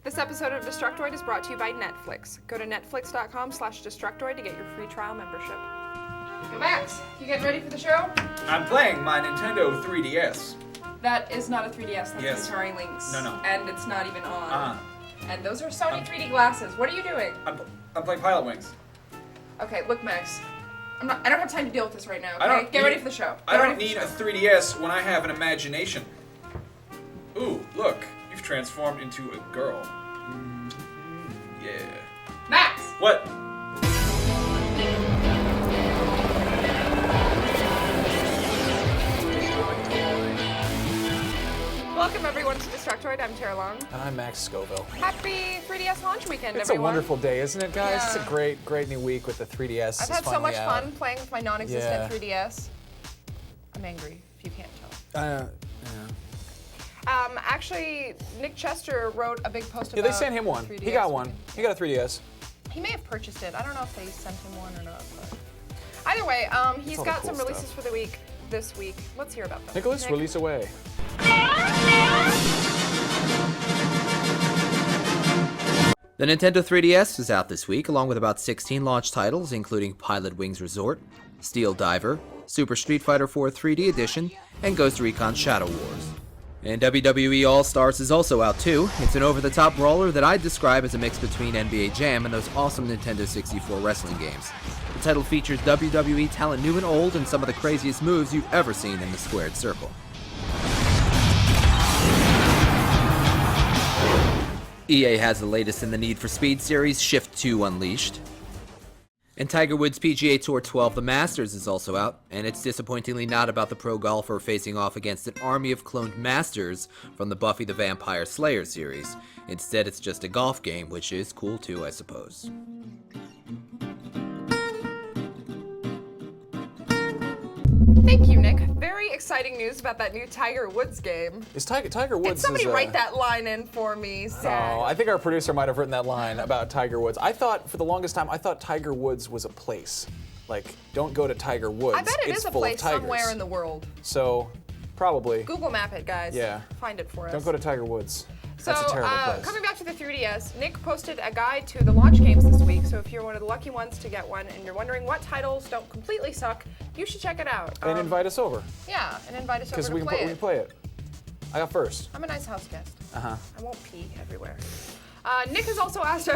This episode of Destructoid is brought to you by Netflix. Go to netflix.com/Destructoid to get your free trial membership. Yo, Max, you getting ready for the show? I'm playing my Nintendo 3DS. That is not a 3DS, that's Yes. Atari Lynx. No. And it's not even on. Uh-huh. And those are Sony 3D glasses. What are you doing? I'm playing Pilot Wings. Okay, look, Max. I don't have time to deal with this right now, I okay? don't Get need- ready for the show. I don't need a 3DS when I have an imagination. Ooh, look. You've transformed into a girl. Yeah. Max! What? Welcome, everyone, to Destructoid. I'm Tara Long. And I'm Max Scoville. Happy 3DS launch weekend, It's everyone. a wonderful day, isn't it, guys? Yeah. It's a great new week with the 3DS. I've It's had so finally much out. fun playing with my non-existent Yeah. 3DS. I'm angry, if you can't tell. Yeah. Actually, Nick Chester wrote a big post about Yeah, they sent him one. 3DS He got one. weekend. He got a 3DS. He may have purchased it. I don't know if they sent him one or not. But either way, he's all the got cool some releases stuff. for the week this week. Let's hear about them. Nicholas, Nick? release away. The Nintendo 3DS is out this week, along with about 16 launch titles, including Pilot Wings Resort, Steel Diver, Super Street Fighter 4 3D Edition, and Ghost Recon Shadow Wars. And WWE All-Stars is also out too. It's an over-the-top brawler that I'd describe as a mix between NBA Jam and those awesome Nintendo 64 wrestling games. The title features WWE talent new and old and some of the craziest moves you've ever seen in the squared circle. EA has the latest in the Need for Speed series, Shift 2 Unleashed. And Tiger Woods' PGA Tour 12 The Masters is also out, and it's disappointingly not about the pro golfer facing off against an army of cloned masters from the Buffy the Vampire Slayer series. Instead, it's just a golf game, which is cool too, I suppose. Thank you, Nick. Very exciting news about that new Tiger Woods game. Is Tiger Woods? Did somebody is, write that line in for me, Zach? Oh, I think our producer might have written that line about Tiger Woods. I thought for the longest time, I thought Tiger Woods was a place. Like, don't go to Tiger Woods. I bet it it's is a full place of tigers. somewhere in the world. So, probably. Google map it, guys. Yeah. Find it for us. Don't go to Tiger Woods. So, That's a terrible place. coming back to the 3DS, Nick posted a guide to the launch games this week, so if you're one of the lucky ones to get one and you're wondering what titles don't completely suck, you should check it out. And invite us over. Yeah, and invite us over Because to we play can it. play it. I got first. I'm a nice house guest. Uh-huh. I won't pee everywhere. Nick has also asked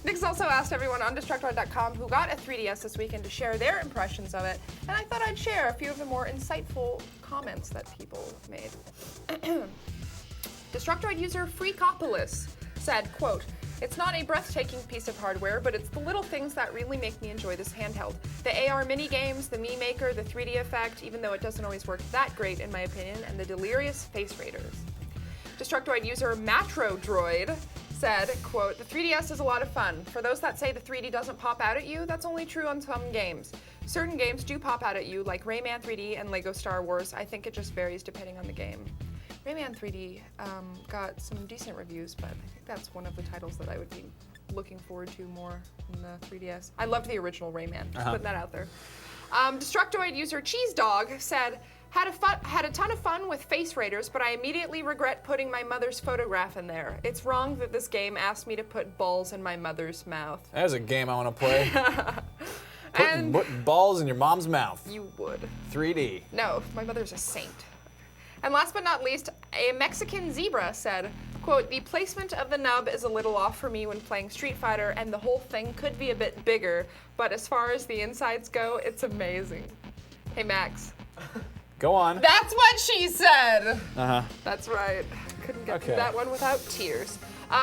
Nick's also asked everyone on Destructoid.com who got a 3DS this weekend to share their impressions of it, and I thought I'd share a few of the more insightful comments that people made. Destructoid user Freakopolis said, quote, "It's not a breathtaking piece of hardware, but it's the little things that really make me enjoy this handheld. The AR mini games, the Mii Maker, the 3D effect, even though it doesn't always work that great in my opinion, and the delirious face raiders." Destructoid user Matrodroid said, quote, "The 3DS is a lot of fun. For those that say the 3D doesn't pop out at you, that's only true on some games. Certain games do pop out at you, like Rayman 3D and Lego Star Wars. I think it just varies depending on the game." Rayman 3D got some decent reviews, but I think that's one of the titles that I would be looking forward to more in the 3DS. I loved the original Rayman, just putting that out there. Destructoid user Cheese Dog said, had a ton of fun with Face Raiders, but I immediately regret putting my mother's photograph in there. It's wrong that this game asked me to put balls in my mother's mouth. There's a game I want to play. And Put balls in your mom's mouth. you would. 3D. No, my mother's a saint. And last but not least, a Mexican zebra said, quote, "The placement of the nub is a little off for me when playing Street Fighter, and the whole thing could be a bit bigger, but as far as the insides go, it's amazing." Hey, Max. Go on. That's what she said. Uh-huh. That's right. Couldn't get through Okay. that one without tears.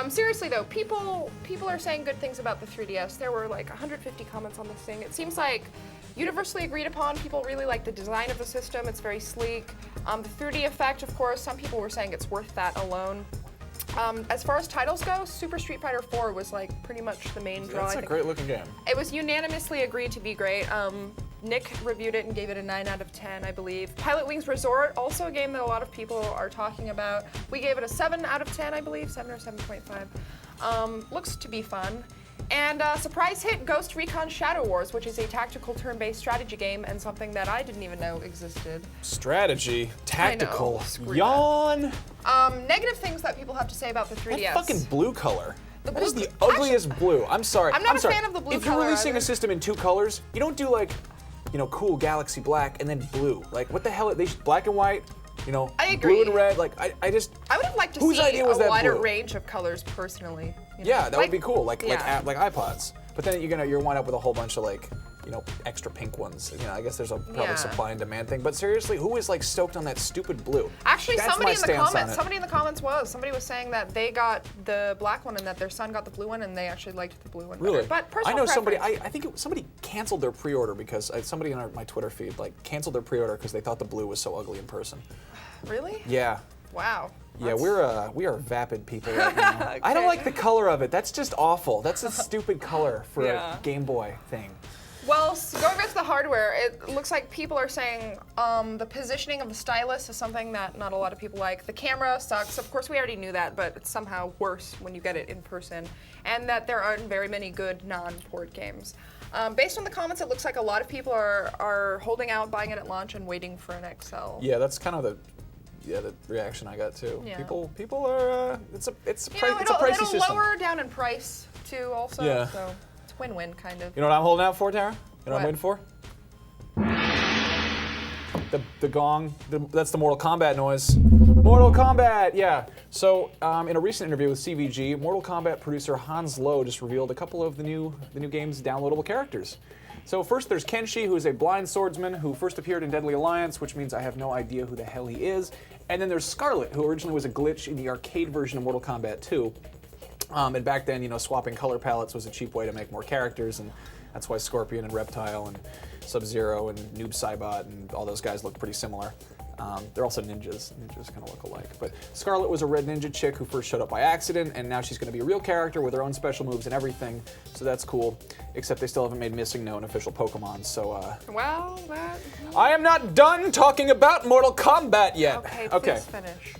Seriously though, people are saying good things about the 3DS. There were like 150 comments on this thing. It seems like universally agreed upon. People really like the design of the system. It's very sleek. The 3D effect, of course, some people were saying it's worth that alone. As far as titles go, Super Street Fighter 4 was like pretty much the main draw. That's a great looking game. It was unanimously agreed to be great. Nick reviewed it and gave it a 9 out of 10, I believe. Pilot Wings Resort, also a game that a lot of people are talking about. We gave it a 7 out of 10, I believe, 7 or 7.5. Looks to be fun. And surprise hit Ghost Recon Shadow Wars, which is a tactical turn-based strategy game and something that I didn't even know existed. Strategy, tactical, Screw yawn. Negative things that people have to say about the 3DS. That fucking blue color. The That is blue- the ugliest blue. I'm sorry. I'm not a sorry. fan of the blue If you're color releasing either. a system in 2 colors, you don't do like, cool galaxy black and then blue. Like, what the hell? They should, black and white. I Blue agree. and red. Like, I just. I would have liked to Whose see idea was a that wider blue? range of colors personally. Yeah, that would be cool. Like yeah. like iPods. But then you're wind up with a whole bunch of extra pink ones. I guess there's a probably Yeah. supply and demand thing. But seriously, who is like stoked on that stupid blue? Actually, That's somebody my in the stance on comments, it. somebody in the comments was saying that they got the black one and that their son got the blue one and they actually liked the blue one better. Really? But personal I know somebody. preference. I think somebody canceled their pre-order because somebody in my Twitter feed canceled their pre-order because they thought the blue was so ugly in person. Really? Yeah. Wow. Yeah, we are vapid people right now. I don't like the color of it. That's just awful. That's a stupid color for Yeah. a Game Boy thing. Well, going back to the hardware, it looks like people are saying the positioning of the stylus is something that not a lot of people like. The camera sucks. Of course, we already knew that, but it's somehow worse when you get it in person. And that there aren't very many good non-port games. Based on the comments, it looks like a lot of people are holding out, buying it at launch, and waiting for an XL. Yeah, that's kind of the reaction I got too. Yeah. People are it's a pricey It'll system. lower down in price too, also. Yeah. So it's win-win kind of. You know what I'm holding out for, Tara? You know what I'm What? waiting for? The gong. That's the Mortal Kombat noise. Mortal Kombat, yeah. So in a recent interview with CVG, Mortal Kombat producer Hans Lowe just revealed a couple of the new game's downloadable characters. So first there's Kenshi, who is a blind swordsman who first appeared in Deadly Alliance, which means I have no idea who the hell he is. And then there's Scarlet, who originally was a glitch in the arcade version of Mortal Kombat 2. And back then, swapping color palettes was a cheap way to make more characters, and that's why Scorpion and Reptile and Sub-Zero and Noob Saibot and all those guys look pretty similar. They're also ninjas. Ninjas kind of look alike. But Scarlet was a red ninja chick who first showed up by accident, and now she's going to be a real character with her own special moves and everything. So that's cool. Except they still haven't made Missing No an official Pokemon. So Well, that. I am not done talking about Mortal Kombat yet. Okay, please finish.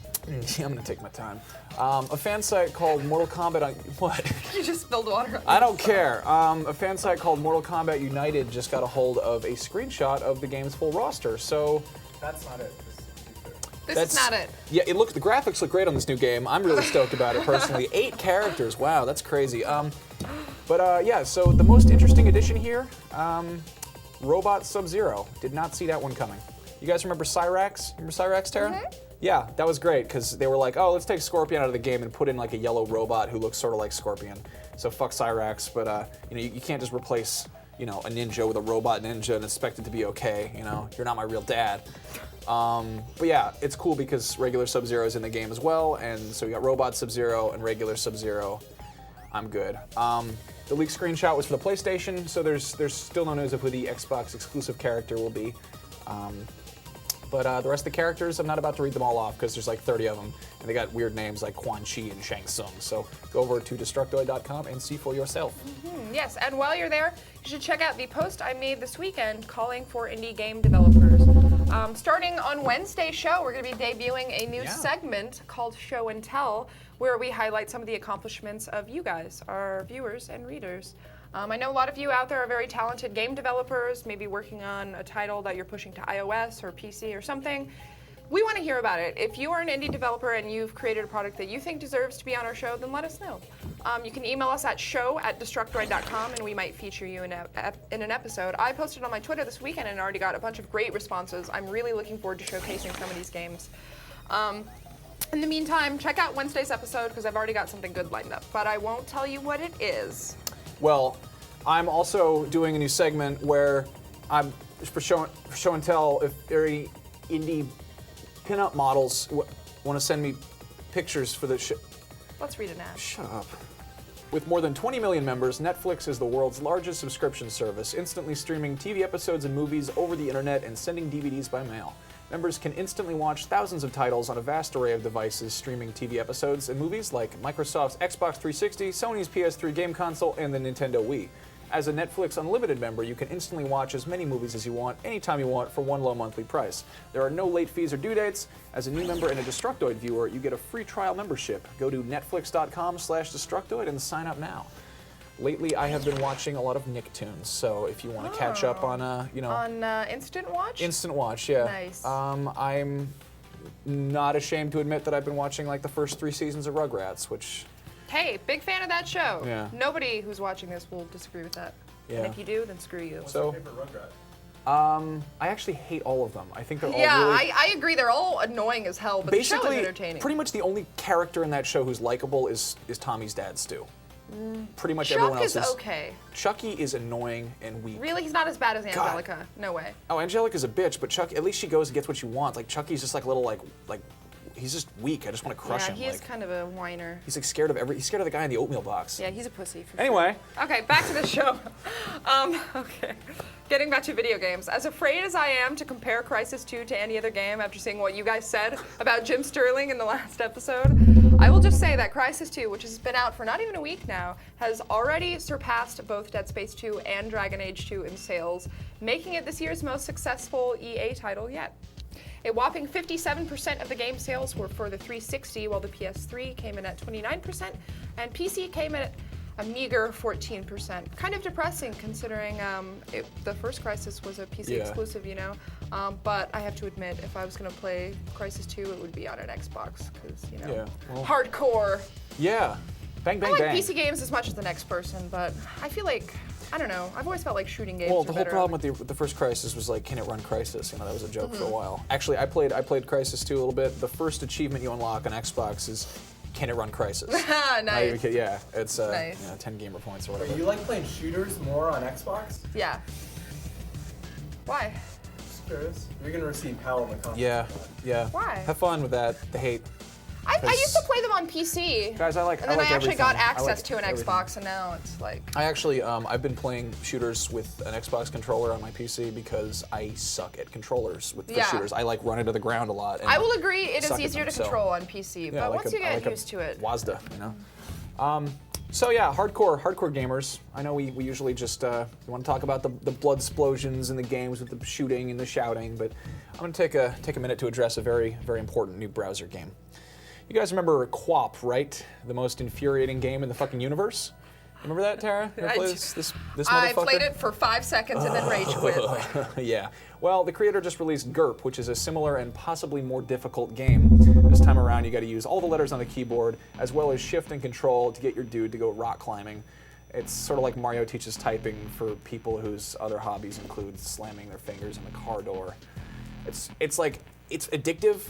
I'm gonna take my time. A fan site called Mortal Kombat. What? You just spilled water. I don't care. A fan site called Mortal Kombat United just got a hold of a screenshot of the game's full roster. So That's not it. This is not it. yeah, the graphics look great on this new game. I'm really stoked about it personally. 8 characters. Wow, that's crazy. Yeah. So the most interesting addition here, Robot Sub-Zero. Did not see that one coming. You guys remember Cyrax? Remember Cyrax, Tara? Mm-hmm. Yeah, that was great because they were like, oh, let's take Scorpion out of the game and put in like a yellow robot who looks sort of like Scorpion. So fuck Cyrax, but you can't just replace a ninja with a robot ninja and expect it to be okay. You're not my real dad. But yeah, it's cool because regular Sub-Zero is in the game as well, and so you got Robot Sub-Zero and regular Sub-Zero. I'm good. The leaked screenshot was for the PlayStation, so there's still no news of who the Xbox exclusive character will be. But the rest of the characters, I'm not about to read them all off because there's like 30 of them, and they got weird names like Quan Chi and Shang Tsung. So go over to Destructoid.com and see for yourself. Yes, and while you're there, you should check out the post I made this weekend calling for indie game developers. Starting on Wednesday's show, we're going to be debuting a new segment called Show and Tell, where we highlight some of the accomplishments of you guys, our viewers and readers. I know a lot of you out there are very talented game developers, maybe working on a title that you're pushing to iOS or PC or something. We want to hear about it. If you are an indie developer and you've created a product that you think deserves to be on our show, then let us know. You can email us at show@destructoid.com and we might feature you in an episode. I posted on my Twitter this weekend and already got a bunch of great responses. I'm really looking forward to showcasing some of these games. In the meantime, check out Wednesday's episode because I've already got something good lined up, but I won't tell you what it is. Well, I'm also doing a new segment where I'm for show and tell. If there are any indie pinup models want to send me pictures for the show. Let's read an ad. Shut up. With more than 20 million members, Netflix is the world's largest subscription service, instantly streaming TV episodes and movies over the internet and sending DVDs by mail. Members can instantly watch thousands of titles on a vast array of devices, streaming TV episodes and movies like Microsoft's Xbox 360, Sony's PS3 game console, and the Nintendo Wii. As a Netflix Unlimited member, you can instantly watch as many movies as you want, anytime you want, for one low monthly price. There are no late fees or due dates. As a new member and a Destructoid viewer, you get a free trial membership. Go to netflix.com/Destructoid and sign up now. lately I have been watching a lot of Nicktoons. So if you want to catch up on, On Instant Watch? Instant Watch, yeah. Nice. I'm not ashamed to admit that I've been watching like the first 3 seasons of Rugrats, which. Hey, big fan of that show. Yeah. Nobody who's watching this will disagree with that. Yeah. And if you do, then screw you. What's So- your favorite Rugrat? I actually hate all of them. I think they're all Yeah, really. I agree. They're all annoying as hell, but the show is Basically, entertaining. pretty much the only character in that show who's likable is Tommy's dad, Stu. Pretty much everyone Chuck else is okay. Chucky is annoying and weak. Really, he's not as bad as Angelica. No way. Oh, Angelica's a bitch, but Chuck, at least she goes and gets what she wants. Like Chucky's just like a little like he's just weak. I just want to crush Yeah, him. he is like, kind of a whiner. he's like scared of he's scared of the guy in the oatmeal box. Yeah, he's a pussy. For Anyway, sure. Okay, back to the show. Okay. Getting back to video games. As afraid as I am to compare Crysis 2 to any other game after seeing what you guys said about Jim Sterling in the last episode, I will just say that Crysis 2, which has been out for not even a week now, has already surpassed both Dead Space 2 and Dragon Age 2 in sales, making it this year's most successful EA title yet. A whopping 57% of the game sales were for the 360, while the PS3 came in at 29%, and PC came in at a meager 14%. Kind of depressing considering the first Crysis was a PC Yeah. exclusive, you know. But I have to admit, if I was going to play Crysis 2, it would be on an Xbox, because, you know, Yeah, well- hardcore. yeah, bang bang I like bang. PC games as much as the next person, but I feel like, I don't know, I've always felt like shooting games Well, are the whole better problem on- with the first Crysis was like, can it run Crysis? You know, that was a joke Mm-hmm. for a while. Actually, I played Crysis 2 a little bit. The first achievement you unlock on Xbox is, can it run Crysis? Nice. Not even kidding, yeah, it's Nice. 10 gamer points or whatever. You like playing shooters more on Xbox? Yeah. Why? Just curious. You're gonna receive hell in the comments. Yeah, yeah. Why? Have fun with that. The hate. I used to play them on PC. Guys, I like. And then I like actually got everything. I access like to an everything. Xbox, and now it's like. I actually, I've been playing shooters with an Xbox controller on my PC because I suck at controllers with Yeah. shooters. I like run into the ground a lot. And I will agree, it is suck at easier them, to so- control on PC, Yeah, but I like once a- you I get like a used to it. WASDA, you know. So yeah, hardcore gamers. I know we usually just we want to talk about the blood explosions in the games with the shooting and the shouting, but I'm going to take a minute to address a very important new browser game. You guys remember QWOP, right? The most infuriating game in the fucking universe. Remember that, Tara? You ever play this I motherfucker? played it for 5 seconds and then rage quit. Yeah. Well, the creator just released GURP, which is a similar and possibly more difficult game. This time around, you got to use all the letters on the keyboard, as well as shift and control to get your dude to go rock climbing. It's sort of like Mario teaches typing for people whose other hobbies include slamming their fingers on the car door. It's like, it's addictive,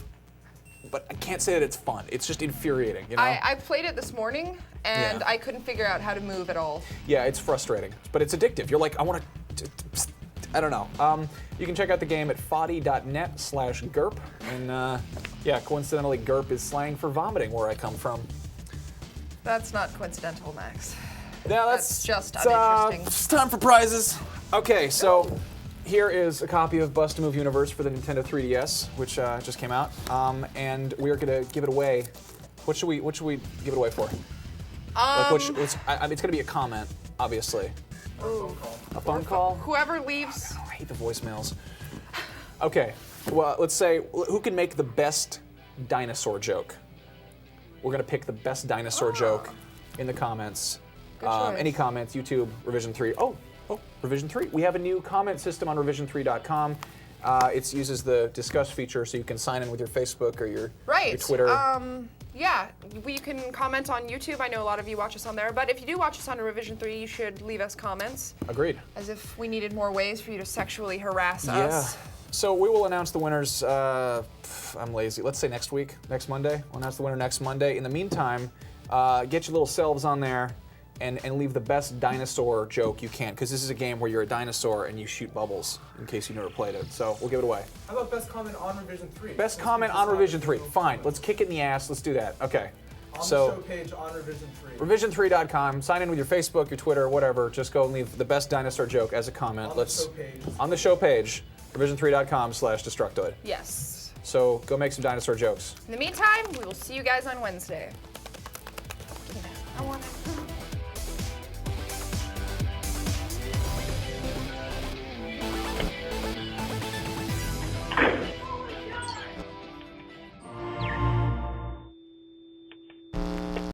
but I can't say that it's fun. It's just infuriating, you know? I played it this morning, and Yeah. I couldn't figure out how to move at all. Yeah, it's frustrating, but it's addictive. You're like, I want to. I don't know. You can check out the game at foddy.net/GURP, and yeah, coincidentally, GURP is slang for vomiting where I come from. That's not coincidental, Max. Yeah, That's just uninteresting. It's time for prizes. Okay, so here is a copy of Bust a Move Universe for the Nintendo 3DS, which just came out, and we are gonna give it away. What should we give it away for? It's gonna be a comment, obviously. Ooh. A phone call. Whoever leaves. I hate the voicemails. Okay, well, let's say, who can make the best dinosaur joke? We're gonna pick the best dinosaur joke in the comments. Good choice. Any comments, YouTube, Revision 3. Oh, Revision 3. We have a new comment system on revision3.com. It uses the discuss feature, so you can sign in with your Facebook or your Twitter. Yeah, you can comment on YouTube. I know a lot of you watch us on there, but if you do watch us on Revision 3, you should leave us comments. Agreed. As if we needed more ways for you to sexually harass Yeah. us. So we will announce the winners, I'm lazy, let's say next week, next Monday. We'll announce the winner next Monday. In the meantime, get your little selves on there and leave the best dinosaur joke you can, because this is a game where you're a dinosaur and you shoot bubbles, in case you never played it. So we'll give it away. How about best comment on Revision 3? Best comment on Revision 3. Fine, let's kick it in the ass. Let's do that. Okay. On So the show page on Revision 3. revision3.com. Sign in with your Facebook, your Twitter, whatever. Just go and leave the best dinosaur joke as a comment. On the show page. On the show page, revision3.com/Destructoid. Yes. So go make some dinosaur jokes. In the meantime, we will see you guys on Wednesday.